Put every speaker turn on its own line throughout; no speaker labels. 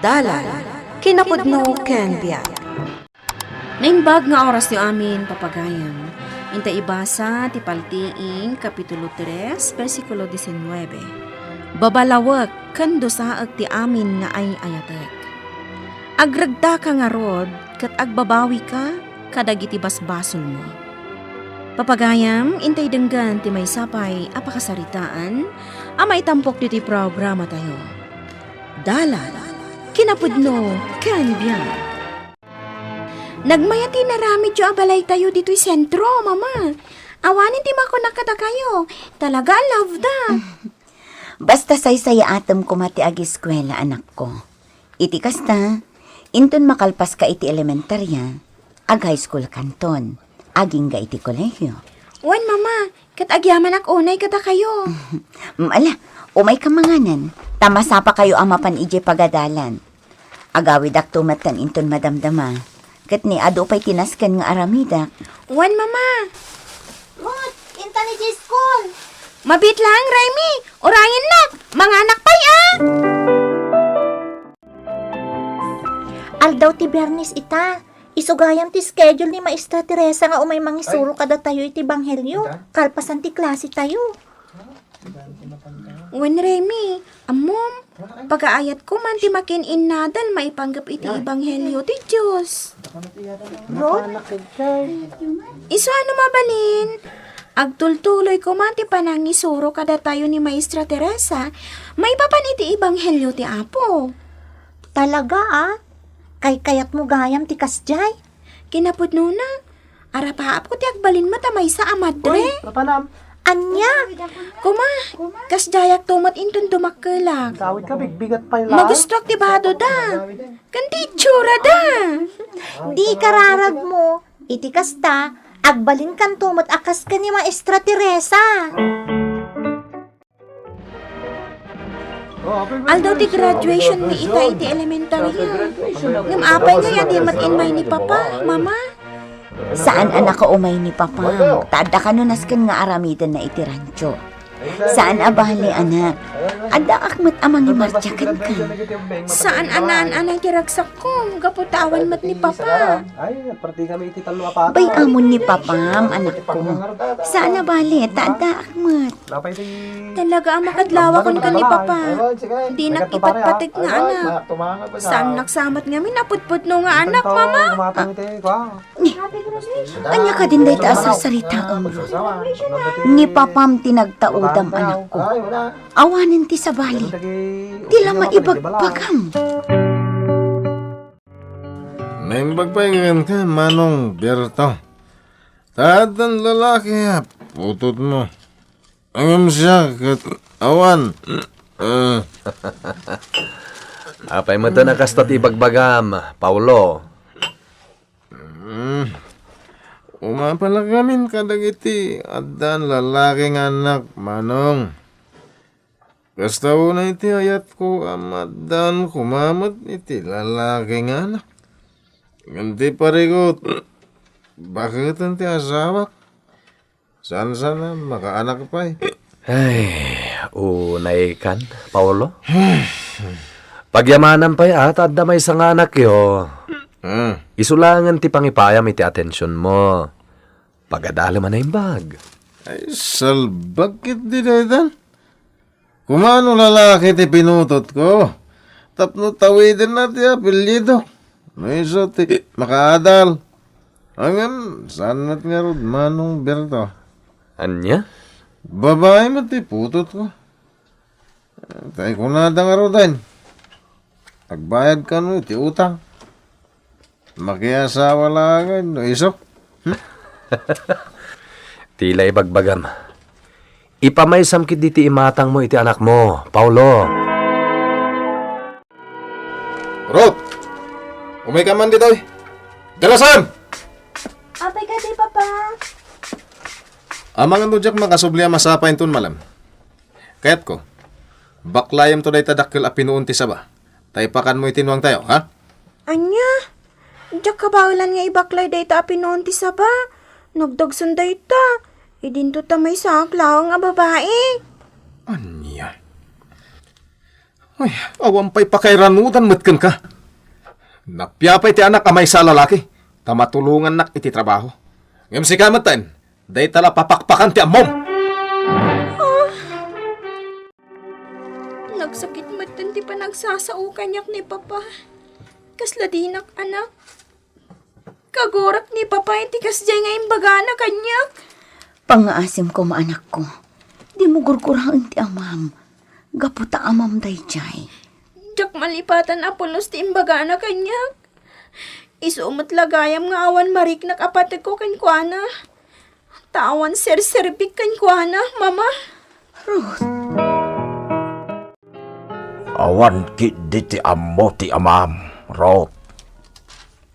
Dalan, kinapudno ken biag.
Naimbag nga oras ti amin papagayam. Inta ibasa ti paltiing Kapitulo 3, versikulo 19. Babalawak ken dosaag ti amin nga ay ayatek. Agragda ka nga rod, kat agbabawi ka, kadagiti basbasol mo. Papagayam, intay denggan ti may sapay apakasaritaan, amay tampok ti programa tayo. Dalan, kinapudno, ken biag. Nagmayati na rami jo abalay tayo dito'y sentro, mama. Awanin di mako nakata kayo. Talaga love da.
Basta say-saya atom ko mati agi eskwela, anak ko. Iti kasta, inton makalpas ka iti elementarya, ag high school kanton, aging ga iti kolehyo.
Wan, mama. Kat agyaman ak unay kata kayo.
Ala, umay kamanganan, tamasapa kayo amapan ije pagadalan. Agawid ak tumatan inton madamdama. Kat ni ado pa'y tinaskan nga aramidak.
Wan, mama.
Mot, inta ni J-School.
Mabit lang, Raimi. Orayan nak. Mga anak pa'y
Aldaw ti Bernis ita. Isugayam ti schedule ni Maestra Teresa nga umay mangisuro kada tayo iti banghelyo. Kalpasan ti klase tayo.
Wan, Raimi. Amom. Pag-aayat ko man ti makin innadan maipanggap iti ibanghelyo ti Diyos. Iso ano mabalin? Agtultuloy ko man ti panangisuro kada tayo ni Maestra Teresa, maipapan iti ibanghelyo ti Apo.
Talaga Kay kayat mo gayam ti kasjay.
Kinapudno na. Arapaap ko ti agbalin mo tamay sa amadre.
Anya?
Kuma, kasdayak tumat intun dumakkelag.
Sawit ka, bigbigat pa yung lahat.
Magustuak ti bado da. Kanti itsura da.
Di kararag mo. Iti kasta, agbalin kan tumot akas ka ni Maestra Teresa.
Aldaw ti graduation ni ita iti elementary. Ngam apay nga yati matinmay ni Papa, Mama.
Saan anak ko umay ni Papa? Tada ka nunaskan nga aramidan na iti rancho. Saan abali anak? Ada akmat amang imartyakan ka.
Saan anaan-anay tiragsak ko? Gaputawan mat ni Papa.
Ay, parti kami iti talo apata.
Bay amon ni Papam, anak ko. Saan abali? Tada akmat.
Lapay ti...
Talaga ang makadlawa kon ka ni Papa. Di nakipatpatik nga anak. Saan naksamat nga minaputput no nga anak, Mama?
Anya ka din day taas sa sarita mo. Ni Papam tinagtaudam anak ko. Awanin ti sabali. Tila maibagpagam.
Naimbagpahingan ka, Manong Berto. Tatan lalaki ha, putot mo. Angam siya, kat awan.
Apay mo ito nakastat ibagbagam, Paulo.
Umapala kamin kadagiti adan lalaking anak, Manong. Kasta una iti ayat ko amadan kumamat iti lalaking anak. Ganti parigot, bakit ang ti asawak? Sana makaanak pa
Ay, unay kan, Paulo. Pagyamanan pa'y at may isang anak yo. Isulangan ti pangipayam iti atensyon mo. Pagadala man na yung bag.
Ay, salbagkit di daytan. Kumano lalaki ti pinutot ko? Tapno tawidin na ti apelyido. May iso ti makaadal. Angan, sanat nga rod, Manong Berto.
Anya?
Babae mo ti putot ko. Tay ko na nga rodan. Pagbayad ka no, ti utang. Makiasawa lang no iso.
Tila ibagbagam. Ipamay samkit diti imatang mo iti anak mo, Paulo.
Rod! Umay ka man dito eh. Dalasan!
Apay ka di, Papa.
Amang ano jak makasubli masapain ton malam. Kayat ko, baklayam to day tadakkel a pinuun ti saba. Taypakan mo itinuang tayo, ha?
Anya? Diyak kabawilan nga ibaklay dayta apinoon ti saba. Nagdagsan dayta. Idinto ta may saklaw nga babae.
Anya? Ay, awampay pakairanudan matkan ka. Napyapay ti anak amay sa lalaki. Tamatulungan nak iti trabaho. Ngam si kamatan, day tala papakpakan ti amom.
Nagsakit matan ti pa nagsasao kanyak ni Papa. Kasladinak anak. Kagorak ni Papa iti kasjay nga imbagana kanyak.
Pangaasim ko maanak ko. Di mo gurguraan ti amam. Gaputa amam dayjay.
Jak malipatan apolos ti imbagana kanyak. Isumot lagayam nga awan mariknak apatid ko kankwana. Tawan serserbik kankwana, Mama.
Awan kit di ti ammo ti amam, Rot.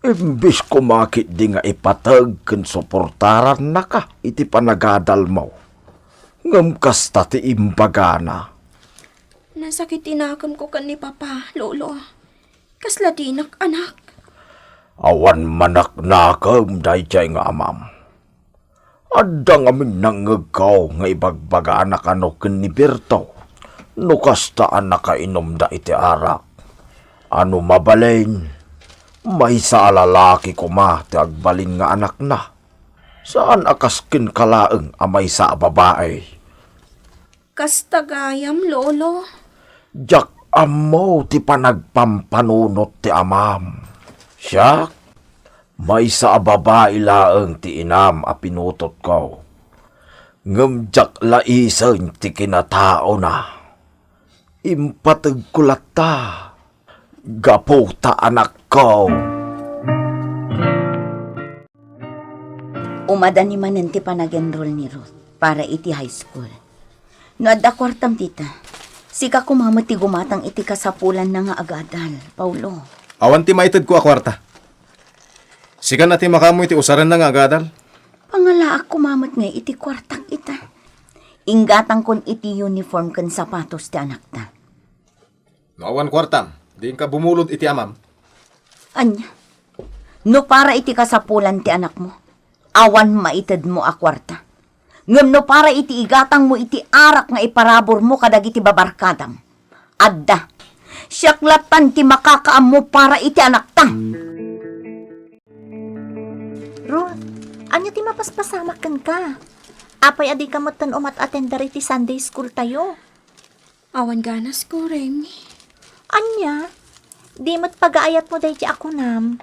Imbis kumakit di nga ipatag ken suportaran na ka iti panagadal mo. Ngam kasta ti imbagana.
Nasakit inakam ko kan ni Papa, Lolo. Kasladinak anak.
Awan manak nakam dayjay nga amam. Adda nga minangagaw nga ibagbagana kano ken ni Berto. No kasta nakainom da iti arak. Ano mabalin? May sa lalaki ko ma ti agbalin nga anak na. Saan akaskin kalaeng amay sa babae?
Kastagayam, Lolo.
Jak amo ti panagpampanunot ti amam. Siyak, may sa babae laeng ti inam a pinutot ko. Ngem jak laisen ti kinatao na. Impatag kulata. Gaputa anak ko.
Umada ni manen ti panag-enroll ni Ruth para iti high school. No adda kwartam tita. Sika kumamot ti gumatang iti kasapulan na nga agadal, Paulo.
Awan ti maitid ko a kwarta. Sigan na ti makamoy ti usaran na nga agadal.
Pangalaak kumamot nga iti kwartak ita. Inggatang kon iti uniform kan sapatos ti anak ta.
No awan kwartam, di ka bumulod iti amam.
Anya, no para iti kasapulan ti anak mo, awan maitid mo a kwarta. Ngem no para iti igatang mo iti arak nga iparabor mo kadag iti babarkadam. Adda, siyaklatan ti makakaam mo para iti anak ta.
Ruth, anya ti mapaspasamakan ka? Apay adi ka matan umat-attendar iti Sunday school tayo.
Awan ganas ko, Remy.
Anya, di mo't pag-aayat mo dahi ako nam.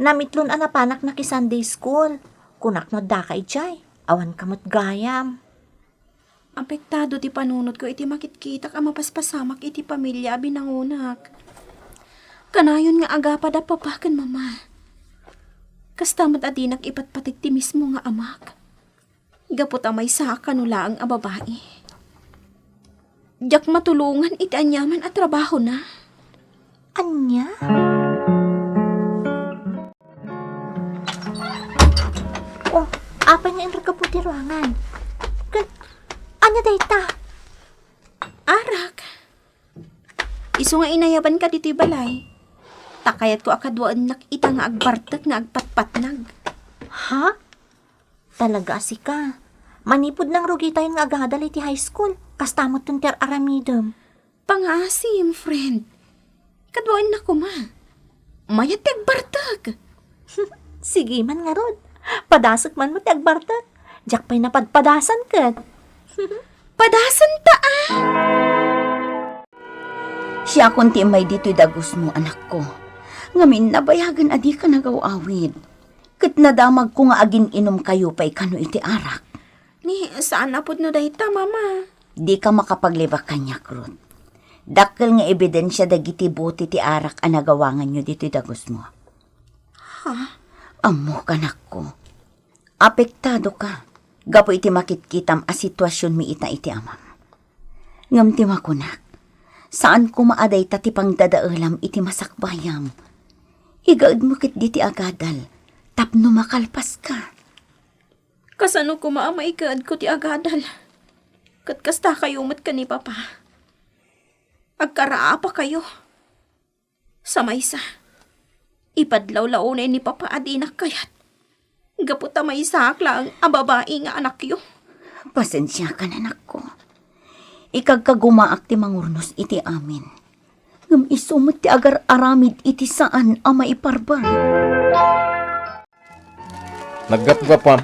Namitlon anapanak na ki Sunday school. Kunak no da kay jay. Awan kamot gayam.
Apektado ti panunod ko iti makitkitak ang mapaspasamak iti pamilya binangunak. Kanayon nga agapa da papakan, Mama. Kastamot adinak ipatpatik ti mismo nga amak. Gapot amay sa kanula ang ababae. Diyak matulungan iti anyaman at trabaho na.
Anya? Oh, apay nga inra ka po ti ruangan. Anya dayta?
Arak. Isu nga inayaban ka dito'y balay. Takayat ko akadwaan nakita nga agbartak nga agpatpatnag.
Ha? Talaga si ka. Manipod ng rugi tayo nga agadal iti high school. Kastamot tunter aramidom.
Pangasim, friend. Kadwaan na ko, Ma. Mayat ti agbartak.
Sige man nga rod. Padasok man mo ti agbartak. Diyak pa'y napadpadasan ka.
Padasan taan!
Siya kunti may dito'y dagos mo, anak ko. Ngamin nabayagan adi ka nagawawid. Kat nadamag ko nga agin inom kayo pa'y kano iti arak.
Ni, saan napod no dayta, Mama?
Di ka makapaglibak kanyak, Ruth. Dakkel nga ebidensya dagiti buti ti arak ang nagawangan nyo dito'y dagos mo.
Ha?
Amo kanak ko. Apektado ka. Gapo iti makitkitam a sitwasyon mi ita iti amam. Ngam ti makunak. Saan ko maaday ti pang dadaalam iti masakbayam. Igaad mo kit diti agadal. Tapno makalpas ka.
Kasano ko maamaikaad ko ti agadal? Kat kasta kayo mat ka ni Papa. Agkaraa pa kayo. Sa maysa. Ipadlaw-launay ni Papa adinak kayat. Gaputa may sakla ang babae nga anak yo.
Pasensya ka na, anak ko. Ikagkagumaak ti mangurnos iti amin. Ngam isumot ti agar aramid iti saan ang maiparban.
Naggapgapam.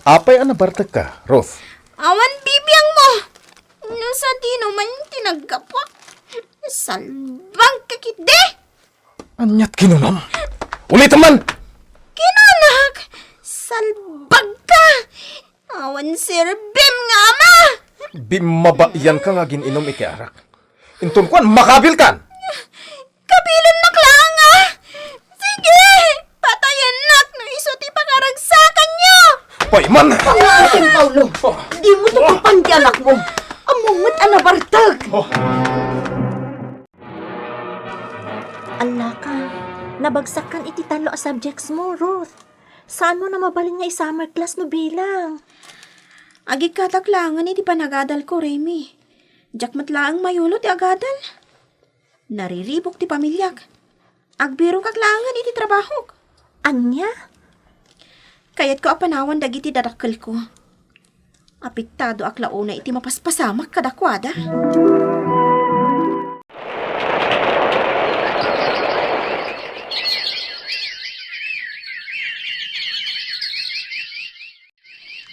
Apay ang nabartag ka, Ruth?
Awan bibiyang mo! No sa di naman tinaggapwa. Salbang kakide!
Anyat kinunam. Ulit man!
Kinanak! Salbag ka! Awan sirbim nga ama!
Bimabaiyan ka nga gininom ikiarak. Intun kuan, makabil kan!
Kabilan na klanga! Sige! Patayan nak no iso ti pakaragsakan niyo!
Paiman!
Ating Paulo, di mo tutupan di anak mo. Amungot ang nabartag.
Ala ka, nabagsak kan iti talo a subjects mo, Ruth. Saan mo na mabalin nga i-summer class no bilang?
Agi kataklangan iti panagadal ko, Remy. Diyak matlaang mayulo ti agadal. Nariribok ti pamilyak. Agbiro kaklangan iti trabaho.
Anya?
Kayat ko apanawan dagiti dadakkel ko. Apektado aklauna iti mapaspasamak kadakwada.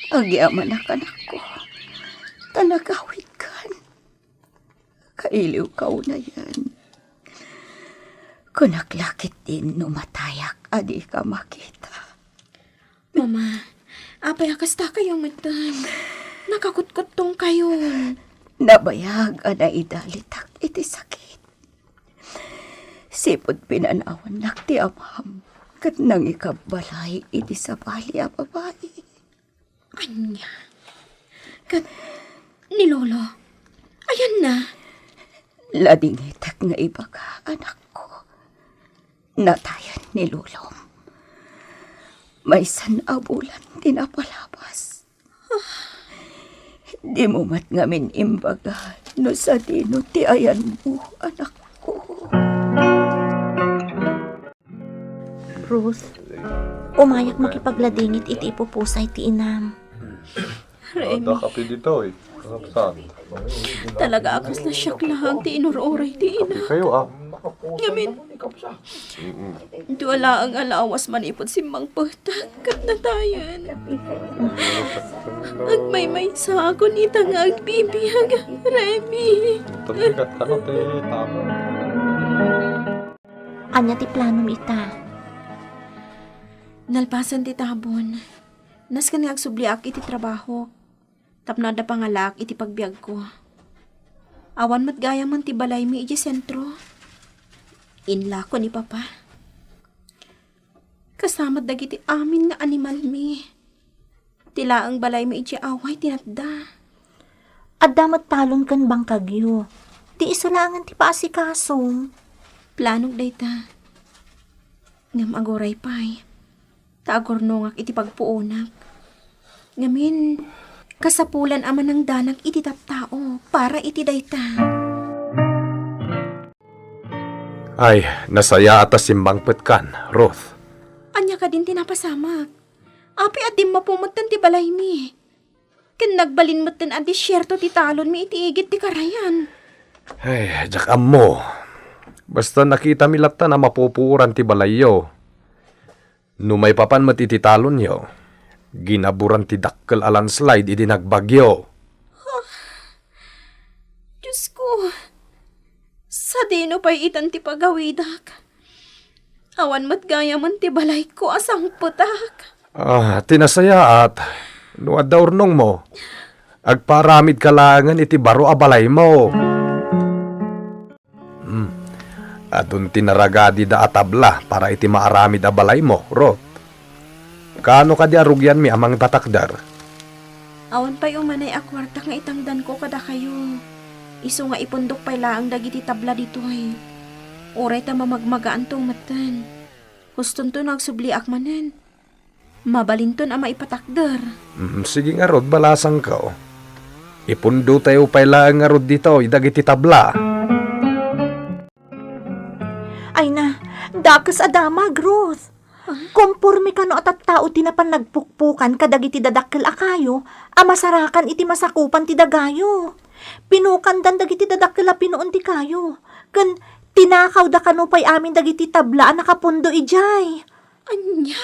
Agyaman anak ko. Tanagawit kan. Kailiw ka na yan. Kunaklakit din numatayak, adi ka makita.
Mama, apay akasta kayong matan. Nakakutkutong kayon.
Nabayag na idalitak iti sakit. Sipod pinanawan nakti amam. Kat nang ikabalay iti sabali a babae.
Anya. Kat, ni Lolo. Ayan na.
Ladingitak nga iba ka, anak ko. Natayan ni Lulong. May sanabulan tinapalabas. Di mo mat ngamin imbaga no sa dino ti ayan mo, anak ko.
Ruth, umayak makipagladingit iti ipupusay ti inam.
Remy,
Kapi dito eh. Saan?
talaga akas na siyak lang ti inuroray ti ina.
Kayo ah.
Ngamin. Duwala ang alawas manipod si Mang Pagtag kat natayan. Agmay-may sa ako ni nga agbibiyag, Remy.
Tagbigat ka no, te. Tama.
Anya ti plano mi ita?
Nalpasan ti tabon. Nas ka agsubliak iti trabaho. Tapnada pangalak iti pagbiag ko. Awan mat gaya man ti balay mi iti sentro. Inla ko ni Papa. Kasamat dagiti amin nga animal mi. Tila ang balay mi iti away tinatda.
Addamat talon kan bang kagyo. Ti isulangan ti paasikaso.
Planong dayta. Ngam agoray pay. Taagornongak iti pagpuonak. Ngamin, kasapulan aman ng danak iti tattao para iti dayta.
Ay, nasaya atas simbang petkan, Ruth.
Anya ka din tinapasamak. Api adim mapumutan ti balay mi. Ken nagbalin mo tin adi syerto ti talon mi iti igit ti karayan.
Ay, jak mo. Basta nakita mi latta na mapupuran ti balayo. Numay papan matititalon yo. Ginaburan ti dakkel a landslide iti nagbagyo.
Diyos ko, sa dino pa'y itan ti pagawidak. Awan mat gaya man ti balay ko asang putak.
Tinasaya at nuad da urnong mo. Agparamid kalangan iti baro a balay mo. Adun tinaragadi da atabla para iti maaramid a balay mo, Ruth. Kaano ka di arugyan mi amang patakdar?
Awan pa'y umanay akwarta nga itangdan ko kada kayo. Iso nga ipundok pa'y laang dagiti tabla dito ay. Uray ta mamagmagaan tong matan. Huston to nagsubli akmanen. Mabalinton ama ipatakdar.
Sige nga, Ruth, balasang ka. Ipundo tayo pa'y laang nga Ruth dito, idagiti tabla.
Ay na, dakas adama, Ruth. Komporme ka no at tao tinapan nagpukpukan kadagiti dadakkel akayo, amasarakan iti masakupan ti dagayo. Pinukan dan dagiti dadakkel a pinuon ti kayo. Kan tinakaw da kanupay amin dagiti tablaan nakapundo ijay.
Anya?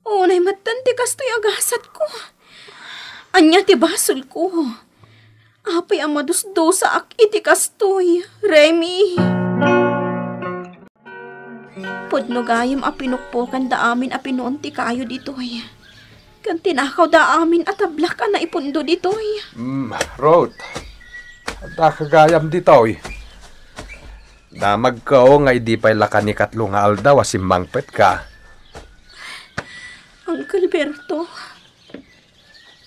Unay matan ti kastoy agasat ko. Anya ti basol ko. Apay ang madusdosa ak iti kastoy, Remy. Pudno gayam a pinukpukan da amin a pinuon ti kayo ditoy. Kan tinakaw da amin at tablak ka na ipundo ditoy.
Ruth, da kagayam ditoy. Damag ka nga idi pa'y laka ni katlong nga aldaw asimmangpet ka.
Uncle Berto,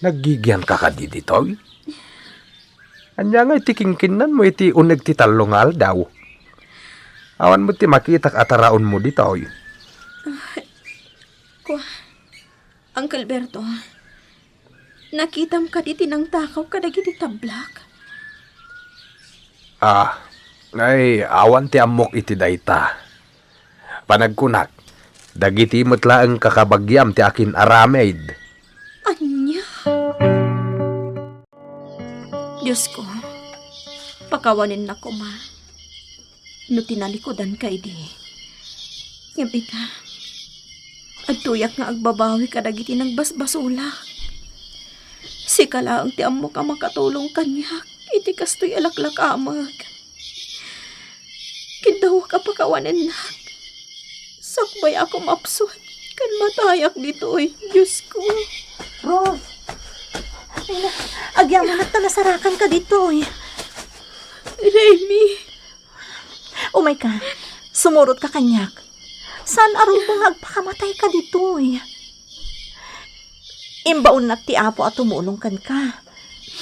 Nagigyan ka di ditoy? Anya nga iti kingkinan mo iti uneg ti talong nga aldaw. Awan mo ti makitak ataraon mo ditoy.
Uncle Berto, nakitam ka di tinang takaw ka dagiti tablak.
Ay, awan ti amok iti dayta. Panagkunak, dagiti mutla ang kakabagyam ti akin aramed.
Anya? Diyos ko, pakawanin na ko, ma. No tinalikodan ka, di. Yabi ka. At tuyak nga agbabawi ka dagiti ng basbasula. Sikala ang ti amo ka makatulong kanyak. Iti kastoy alaklak amag. Kindaw ka pakawanin na. Sakbay ako mapsot. Kan matayak dito Diyos ko.
Rose, agyan mo natanasarakan ka dito
Remy.
Umay ka, sumurot ka kanyak. Saan aron mo agpakamatay ka dito Imbaon na ti apo at tumulong kan ka.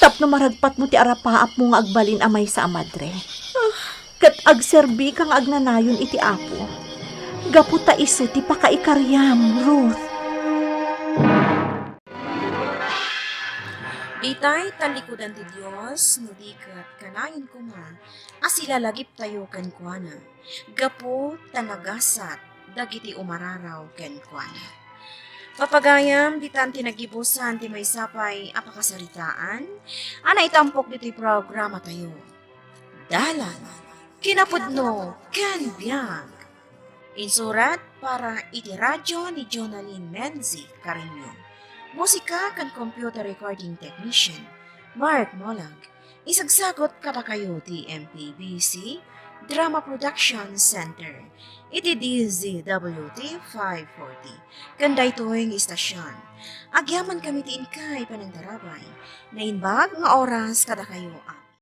Tapno maragpat mo ti arapaap mo nga agbalin amay sa amadre. Kat agserbi kang agnanayon iti apo. Gaputa iso ti pakaikaryam, Ruth.
Itay talikudan ti Diyos, no di kat kanayon ko ma, asilalagip tayo ken kuana. Gapo tanagasat, dagiti umararaw ken kuana. Papagayam, ditan tinagibusan ti may sapay apakasaritaan, ana itampok dito'y programa tayo. Dalan, kinapudno, ken biyag. Insurat para iti radyo ni Jonalyn Menzi Carino. Musika kan computer recording technician, Mark Molag. Isagsagot ka pa kayo ti MPBC Drama Production Center. Iti DZWT 540. Kanda ito'y istasyon. Agyaman kami ti inkay panandarabay. Na inbag nga oras kada kayo